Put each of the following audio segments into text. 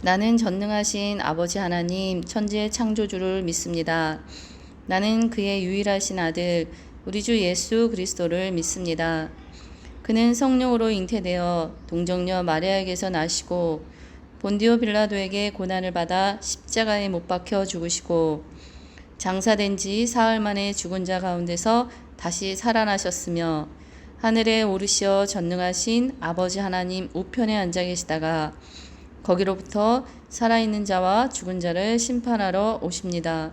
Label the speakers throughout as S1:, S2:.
S1: 나는 전능하신 아버지 하나님 천지의 창조주를 믿습니다. 나는 그의 유일하신 아들 우리 주 예수 그리스도를 믿습니다. 그는 성령으로 잉태되어 동정녀 마리아에게서 나시고 본디오 빌라도에게 고난을 받아 십자가에 못 박혀 죽으시고 장사된 지 사흘 만에 죽은 자 가운데서 다시 살아나셨으며 하늘에 오르시어 전능하신 아버지 하나님 우편에 앉아 계시다가 거기로부터 살아있는 자와 죽은 자를 심판하러 오십니다.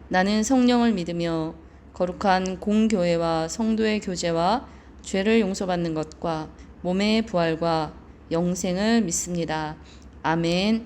S1: 나는 성령을 믿으며 거룩한 공교회와 성도의 교제와 죄를 용서받는 것과 몸의 부활과 영생을 믿습니다. 아멘.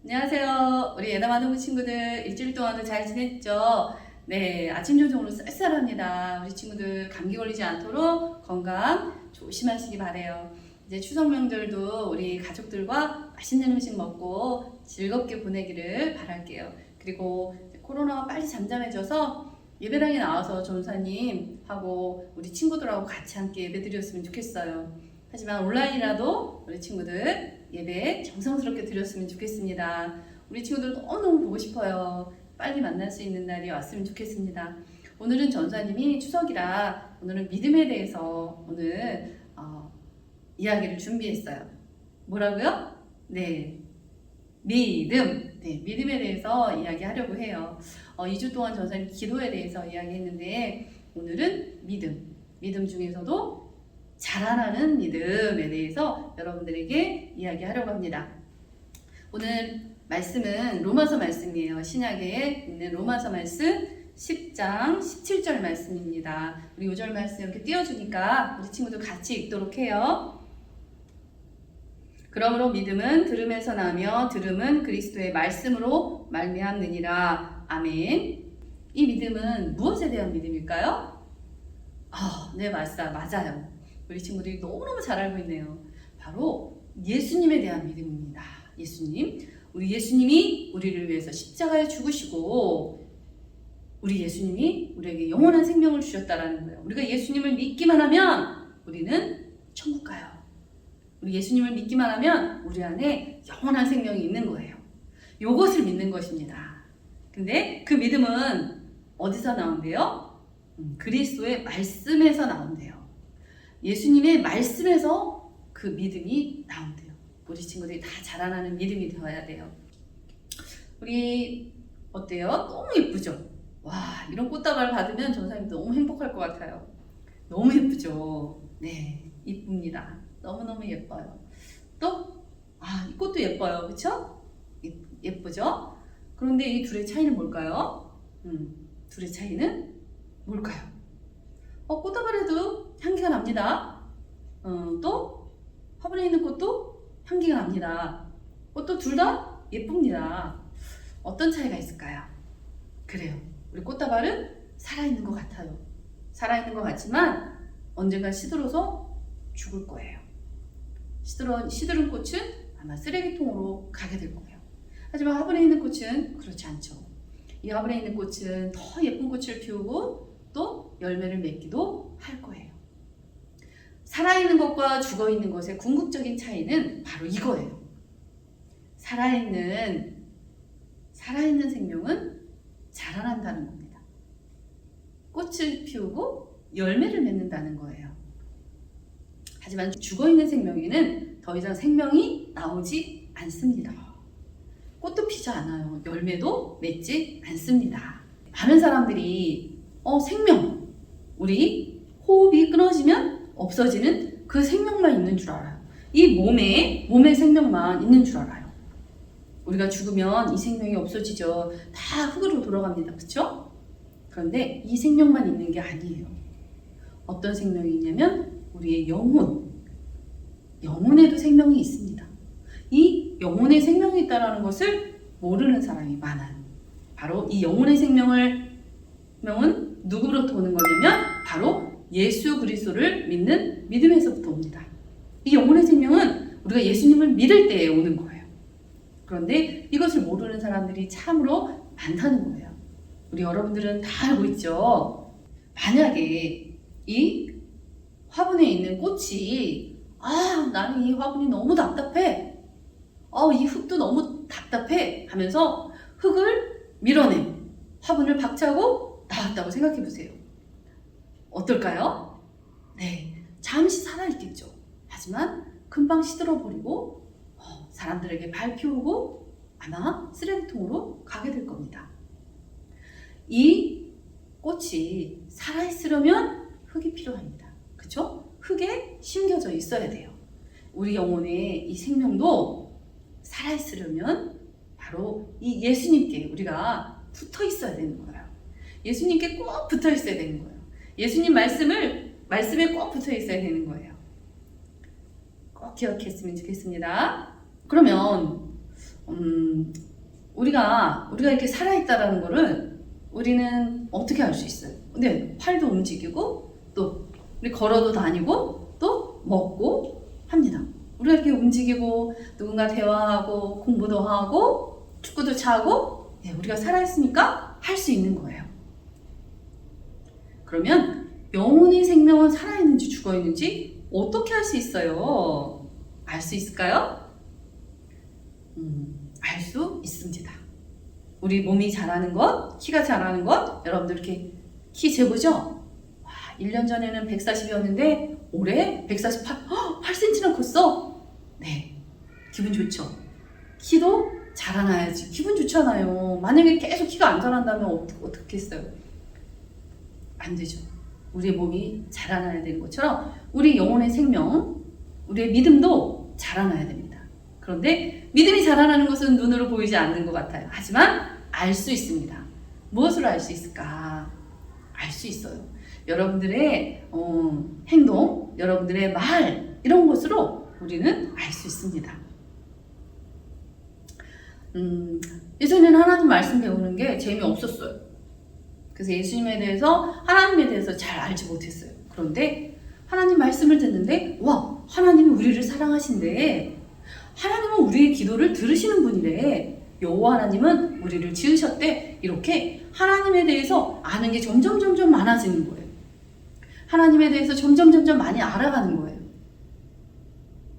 S1: 안녕하세요. 우리 예담하는 친구들 일주일 동안도 잘 지냈죠? 네, 아침 조정으로 쌀쌀합니다. 우리 친구들 감기 걸리지 않도록 건강 조심하시기 바래요. 이제 추석 명절도 우리 가족들과 맛있는 음식 먹고 즐겁게 보내기를 바랄게요. 그리고 코로나가 빨리 잠잠해져서 예배당에 나와서 전사님하고 우리 친구들하고 같이 함께 예배 드렸으면 좋겠어요. 하지만 온라인이라도 우리 친구들 예배 정성스럽게 드렸으면 좋겠습니다. 우리 친구들 너무너무 보고 싶어요. 빨리 만날 수 있는 날이 왔으면 좋겠습니다. 오늘은 전사님이 추석이라 오늘은 믿음에 대해서 오늘 이야기를 준비했어요. 뭐라고요? 네, 믿음. 네, 믿음에 대해서 이야기하려고 해요. 2주 동안 전사님 기도에 대해서 이야기했는데 오늘은 믿음 중에서도 자라나는 믿음에 대해서 여러분들에게 이야기하려고 합니다. 오늘 말씀은 로마서 말씀이에요. 신약에 있는 로마서 말씀 10장 17절 말씀입니다. 우리 5절 말씀 이렇게 띄워주니까 우리 친구들 같이 읽도록 해요. 그러므로 믿음은 들음에서 나며 들음은 그리스도의 말씀으로 말미암느니라. 아멘. 이 믿음은 무엇에 대한 믿음일까요? 네, 맞아요. 우리 친구들이 너무너무 잘 알고 있네요. 바로 예수님에 대한 믿음입니다. 우리 예수님이 우리를 위해서 십자가에 죽으시고 우리 예수님이 우리에게 영원한 생명을 주셨다라는 거예요. 우리가 예수님을 믿기만 하면 우리는 천국 가요. 우리 예수님을 믿기만 하면 우리 안에 영원한 생명이 있는 거예요. 이것을 믿는 것입니다. 근데 그 믿음은 어디서 나온대요? 그리스도의 말씀에서 나온대요. 예수님의 말씀에서 그 믿음이 나온대요. 우리 친구들이 다 자라나는 믿음이 되어야 돼요. 우리 어때요? 너무 예쁘죠? 와, 이런 꽃다발 받으면 전사님 너무 행복할 것 같아요. 너무 예쁘죠? 네, 이쁩니다. 너무너무 예뻐요. 또, 이 꽃도 예뻐요. 그쵸? 예쁘죠? 그런데 이 둘의 차이는 뭘까요? 둘의 차이는 뭘까요? 꽃다발에도 향기가 납니다. 또 화분에 있는 꽃도 향기가 납니다. 또 둘 다 예쁩니다. 어떤 차이가 있을까요? 그래요. 우리 꽃다발은 살아있는 것 같아요. 살아있는 것 같지만 언젠가 시들어서 죽을 거예요. 시들은 꽃은 아마 쓰레기통으로 가게 될 거예요. 하지만 화분에 있는 꽃은 그렇지 않죠. 이 화분에 있는 꽃은 더 예쁜 꽃을 피우고 또 열매를 맺기도 할 거예요. 살아있는 것과 죽어있는 것의 궁극적인 차이는 바로 이거예요. 살아있는 생명은 자라난다는 겁니다. 꽃을 피우고 열매를 맺는다는 거예요. 하지만 죽어있는 생명에는 더 이상 생명이 나오지 않습니다. 꽃도 피지 않아요. 열매도 맺지 않습니다. 많은 사람들이 생명, 우리 호흡이 끊어지면 없어지는 그 생명만 있는 줄 알아요. 이 몸의 생명만 있는 줄 알아요. 우리가 죽으면 이 생명이 없어지죠. 다 흙으로 돌아갑니다. 그렇죠? 그런데 이 생명만 있는 게 아니에요. 어떤 생명이 있냐면 우리의 영혼에도 생명이 있습니다. 이 영혼의 생명이 있다는 것을 모르는 사람이 많아요. 바로 이 영혼의 생명은 누구로부터 오는 거냐면 바로 예수 그리스도를 믿는 믿음에서부터 옵니다. 이 영혼의 생명은 우리가 예수님을 믿을 때에 오는 거예요. 그런데 이것을 모르는 사람들이 참으로 많다는 거예요. 우리 여러분들은 다 알고 있죠? 만약에 이 화분에 있는 꽃이 아, 나는 이 화분이 너무 답답해. 이 흙도 너무 답답해. 하면서 흙을 밀어내 화분을 박차고 나왔다고 생각해 보세요. 어떨까요? 네, 잠시 살아있겠죠. 하지만 금방 시들어버리고 사람들에게 밟히고 아마 쓰레기통으로 가게 될 겁니다. 이 꽃이 살아있으려면 흙이 필요합니다. 그쵸? 흙에 심겨져 있어야 돼요. 우리 영혼의 이 생명도 살아있으려면 바로 이 예수님께 우리가 붙어 있어야 되는 거예요. 예수님께 꼭 붙어 있어야 되는 거예요. 예수님 말씀에 꼭 붙어 있어야 되는 거예요. 꼭 기억했으면 좋겠습니다. 그러면 우리가 이렇게 살아있다라는 거를 우리는 어떻게 알 수 있어요? 네, 팔도 움직이고 또 우리 걸어도 다니고 또 먹고 합니다. 우리가 이렇게 움직이고 누군가 대화하고 공부도 하고 축구도 차고 우리가 살아있으니까 할 수 있는 거예요. 그러면 영혼의 생명은 살아있는지 죽어있는지 어떻게 알 수 있어요? 알 수 있을까요? 알 수 있습니다. 우리 몸이 자라는 것, 키가 자라는 것, 여러분들 이렇게 키 재보죠? 1년 전에는 140이었는데 올해 148, 8cm나 컸어? 네, 기분 좋죠? 키도 자라나야지 기분 좋잖아요. 만약에 계속 키가 안 자란다면 어떻게 했어요? 안 되죠. 우리의 몸이 자라나야 되는 것처럼 우리 영혼의 생명, 우리의 믿음도 자라나야 됩니다. 그런데 믿음이 자라나는 것은 눈으로 보이지 않는 것 같아요. 하지만 알 수 있습니다. 무엇으로 알 수 있을까? 알 수 있어요. 여러분들의 행동, 여러분들의 말 이런 것으로 우리는 알 수 있습니다. 예전에는 하나님 말씀 배우는 게 재미없었어요. 그래서 예수님에 대해서 하나님에 대해서 잘 알지 못했어요. 그런데 하나님 말씀을 듣는데 와, 하나님이 우리를 사랑하신대. 하나님은 우리의 기도를 들으시는 분이래. 여호와 하나님은 우리를 지으셨대. 이렇게 하나님에 대해서 아는 게 점점 많아지는 거예요. 하나님에 대해서 점점 많이 알아가는 거예요.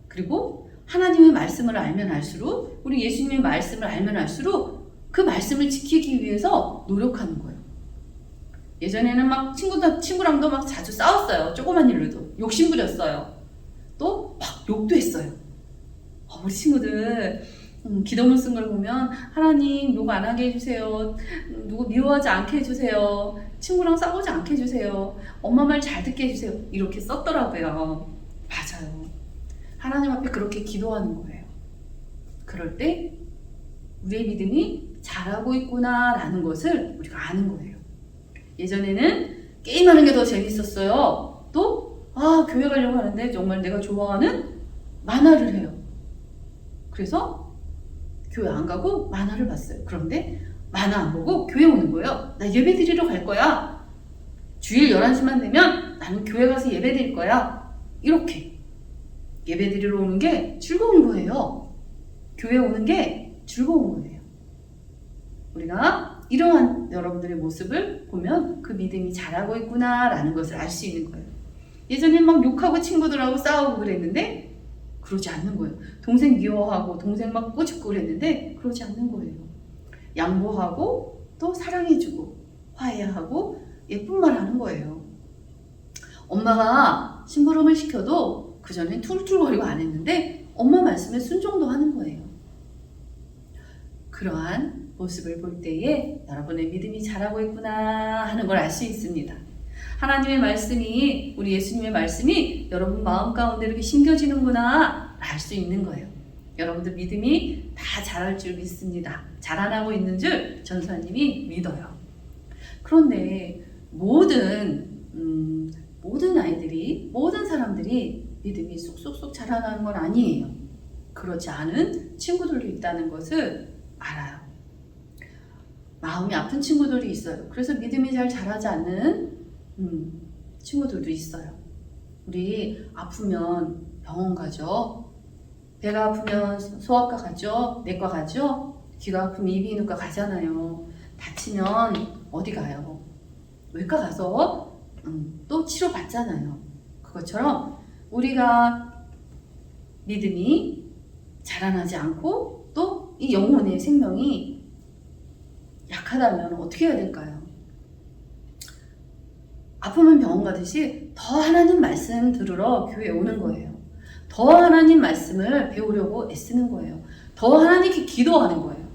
S1: 그리고 하나님의 말씀을 알면 알수록, 우리 예수님의 말씀을 알면 알수록 그 말씀을 지키기 위해서 노력하는 거예요. 예전에는 막 친구랑도 막 자주 싸웠어요. 조그만 일로도 욕심 부렸어요. 또 막 욕도 했어요. 우리 친구들 기도문 쓴 걸 보면 하나님 욕 안 하게 해주세요. 누구 미워하지 않게 해주세요. 친구랑 싸우지 않게 해주세요. 엄마 말 잘 듣게 해주세요. 이렇게 썼더라고요. 맞아요. 하나님 앞에 그렇게 기도하는 거예요. 그럴 때 우리의 믿음이 자라고 있구나 라는 것을 우리가 아는 거예요. 예전에는 게임하는 게 더 재밌었어요. 또 교회 가려고 하는데 정말 내가 좋아하는 만화를 해요. 그래서 교회 안 가고 만화를 봤어요. 그런데 만화 안 보고 교회 오는 거예요. 나 예배 드리러 갈 거야. 주일 11시만 되면 나는 교회 가서 예배 드릴 거야. 이렇게 예배 드리러 오는 게 즐거운 거예요. 교회 오는 게 즐거운 거예요. 우리가 이러한 여러분들의 모습을 보면 그 믿음이 자라고 있구나 라는 것을 알 수 있는 거예요. 예전에 막 욕하고 친구들하고 싸우고 그랬는데 그러지 않는 거예요. 동생 미워하고 동생 막 꼬집고 그랬는데 그러지 않는 거예요. 양보하고 또 사랑해주고 화해하고 예쁜 말 하는 거예요. 엄마가 심부름을 시켜도 그전엔 툴툴거리고 안 했는데 엄마 말씀에 순종도 하는 거예요. 그러한 모습을 볼 때에 여러분의 믿음이 자라고 있구나 하는 걸 알 수 있습니다. 하나님의 말씀이, 우리 예수님의 말씀이 여러분 마음 가운데 이렇게 심겨지는구나 알 수 있는 거예요. 여러분들 믿음이 다 자랄 줄 믿습니다. 자라나고 있는 줄 전사님이 믿어요. 그런데 모든 아이들이, 모든 사람들이 믿음이 쏙쏙쏙 자라나는 건 아니에요. 그렇지 않은 친구들도 있다는 것을 알아요. 마음이 아픈 친구들이 있어요. 그래서 믿음이 잘 자라지 않는 친구들도 있어요. 우리 아프면 병원 가죠. 배가 아프면 소아과 가죠. 내과 가죠. 귀가 아프면 이비인후과 가잖아요. 다치면 어디 가요? 외과 가서 또 치료받잖아요. 그것처럼 우리가 믿음이 자라나지 않고 또 이 영혼의 생명이 약하다면 어떻게 해야 될까요? 아프면 병원 가듯이 더 하나님 말씀 들으러 교회에 오는 거예요. 더 하나님 말씀을 배우려고 애쓰는 거예요. 더 하나님께 기도하는 거예요.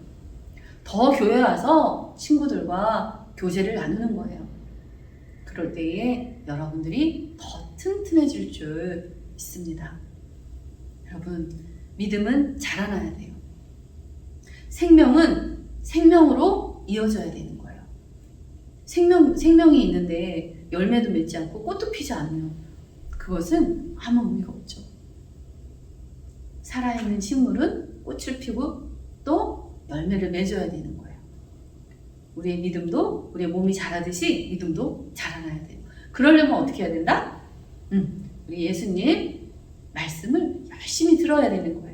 S1: 더 교회 와서 친구들과 교제를 나누는 거예요. 그럴 때에 여러분들이 더 튼튼해질 줄 믿습니다. 여러분, 믿음은 자라나야 돼요. 생명은 생명으로 이어져야 되는 거예요. 생명이 있는데 열매도 맺지 않고 꽃도 피지 않으면 그것은 아무 의미가 없죠. 살아있는 식물은 꽃을 피고 또 열매를 맺어야 되는 거예요. 우리의 믿음도, 우리의 몸이 자라듯이 믿음도 자라나야 돼요. 그러려면 어떻게 해야 된다? 우리 예수님 말씀을 열심히 들어야 되는 거예요.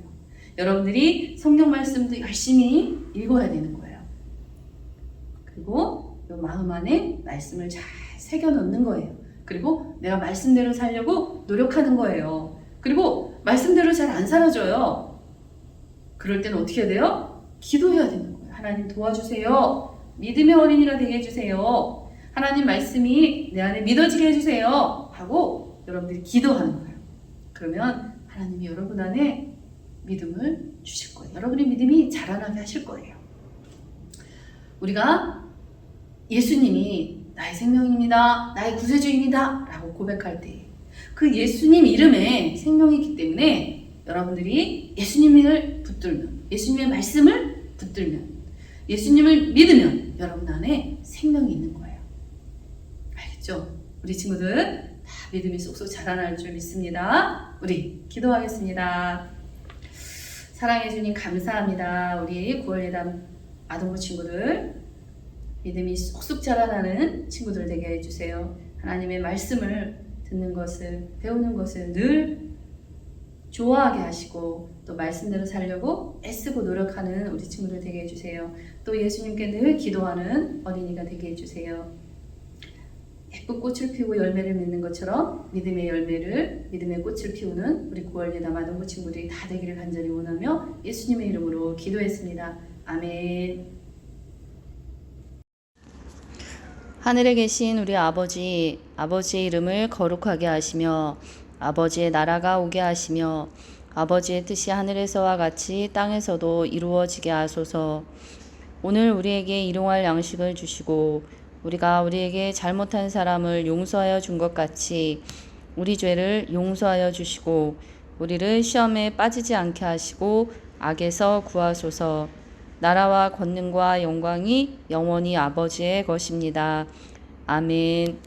S1: 여러분들이 성경 말씀도 열심히 읽어야 되는 거예요. 그리고 이 마음 안에 말씀을 잘 새겨 넣는 거예요. 그리고 내가 말씀대로 살려고 노력하는 거예요. 그리고 말씀대로 잘 안 살아져요. 그럴 때는 어떻게 해야 돼요? 기도해야 되는 거예요. 하나님 도와주세요. 믿음의 어린이가 되게 해주세요. 하나님 말씀이 내 안에 믿어지게 해주세요. 하고 여러분들이 기도하는 거예요. 그러면 하나님이 여러분 안에 믿음을 주실 거예요. 여러분의 믿음이 자라나게 하실 거예요. 우리가 예수님이 나의 생명입니다. 나의 구세주입니다. 라고 고백할 때 그 예수님 이름에 생명이 있기 때문에 여러분들이 예수님을 붙들면, 예수님의 말씀을 붙들면, 예수님을 믿으면 여러분 안에 생명이 있는 거예요. 알겠죠? 우리 친구들 다 믿음이 쏙쏙 자라날 줄 믿습니다. 우리 기도하겠습니다. 사랑해 주님 감사합니다. 우리 9월 예담 아동부 친구들 믿음이 쏙쏙 자라나는 친구들 되게 해주세요. 하나님의 말씀을 듣는 것을, 배우는 것을 늘 좋아하게 하시고 또 말씀대로 살려고 애쓰고 노력하는 우리 친구들 되게 해주세요. 또 예수님께 늘 기도하는 어린이가 되게 해주세요. 예쁜 꽃을 피우고 열매를 맺는 것처럼 믿음의 열매를, 믿음의 꽃을 피우는 우리 9월 예담 아동부 친구들이 다 되기를 간절히 원하며 예수님의 이름으로 기도했습니다. 아멘.
S2: 하늘에 계신 우리 아버지, 아버지의 이름을 거룩하게 하시며 아버지의 나라가 오게 하시며 아버지의 뜻이 하늘에서와 같이 땅에서도 이루어지게 하소서. 오늘 우리에게 일용할 양식을 주시고 우리가 우리에게 잘못한 사람을 용서하여 준 것 같이 우리 죄를 용서하여 주시고 우리를 시험에 빠지지 않게 하시고 악에서 구하소서. 나라와 권능과 영광이 영원히 아버지의 것입니다. 아멘.